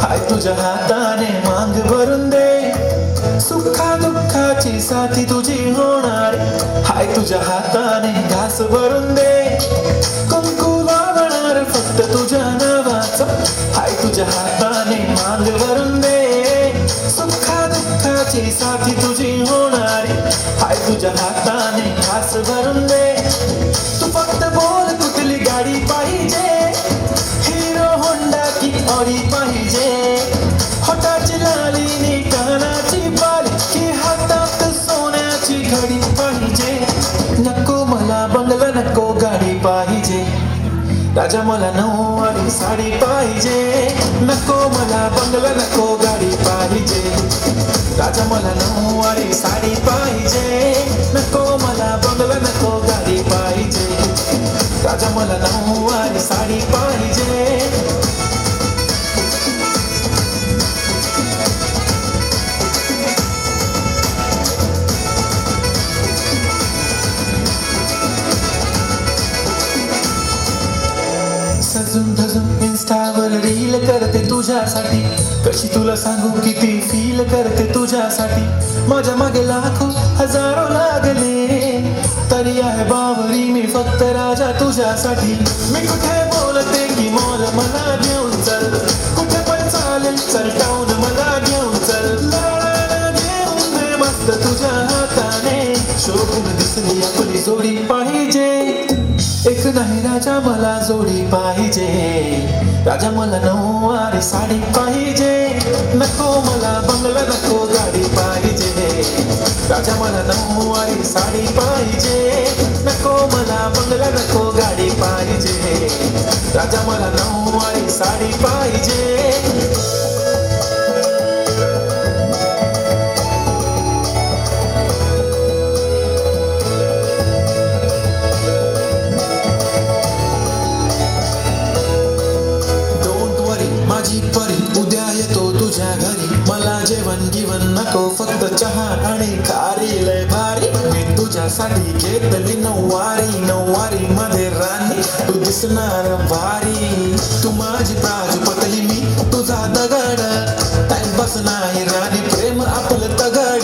हाय तुझ्या हाताने मांग भरून दे, सुखा दुःखाची साथी तुझी होणार. हाय तुझ्या हाताने घास भरून दे, कुंकू लावणार फक्त तुझ्या नावाचं. हाय तुझ्या हाताने मांग भरून दे, सुखा दुःखाची साथी तुझी होणार. हाय तुझ्या हाताने घास भरून दे. तू फक्त बोल कुठली गाडी पाहिजे, हिरो होंडा की ऑडी पाहिजे. होटाची लाली नी कानाची बाली की हातात सोन्याची घडी पाहिजे. नको मला बंगला नको गाडी पाहिजे, राजा मला नऊवारी साडी पाहिजे. नको मला बंगला नको गाडी पाहिजे, राजा मला नऊवारी साडी पाहिजे. नको मला बंगला नको गाडी पाहिजे, राजा मला नऊवारी साडी पाहिजे. सजून धजून इन्स्टावर रील करते तुझ्यासाठी, कशी तुला सांगू किती फील करते तुझ्यासाठी. माझ्या मागे लाखो हजारो लागले, तरी आहे बावरी मी फक्त राजा तुझ्यासाठी. मी कुठे बोलते की मौज मला घेऊन चल, कुठे पण चालेल चल टाऊन मला घेऊन चल. लाडाला घेऊन दे मस्त तुझ्या हाताने, शोभून दिसली आपली जोडी पाहिजे. एक नाही राजा मला जोडी पाहिजे, राजा मला नऊवारी साडी पाहिजे. नको मला बंगला नको गाडी पाहिजे, राजा मला नऊवारी साडी पाहिजे. नको मला बंगला नको गाडी पाहिजे, राजा मला नऊवारी साडी पाहिजे. माझी परी उद्या येतो तुझ्या घरी, मला जेवण गिवण नको फक्त चहा आणि खारी लय भारी. मी तुझ्यासाठी घेतली नऊवारी, नऊवारी मध्ये राणी तू दिसणार भारी. तू माझी प्राजपतली मी तुझा दगड, टाइमपास नाही राणी प्रेम आपलं तगड.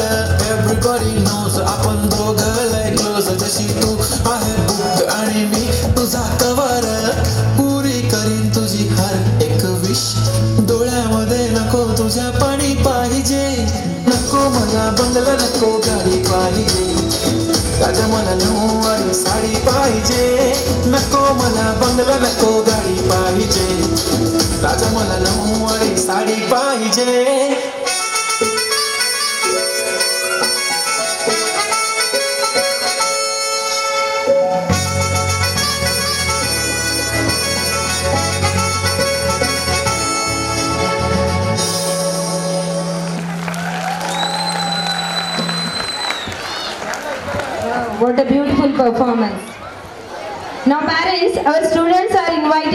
एव्हरीबडी नोज आपण दोघं लय क्लोज, जशी तू आहे बुक आणि मी तुझा कवर. पुरी करीन तुझी हर एक विश, डोळ्यामध्ये नको तुझ्या पाणी पाहिजे. नको मला बंगला नको गाडी पाहिजे, राजा मला नऊवारी साडी पाहिजे. नको मला बंगला नको गाडी पाहिजे, राजा मला नऊवारी साडी पाहिजे. What a beautiful performance. Now parents, our students are invited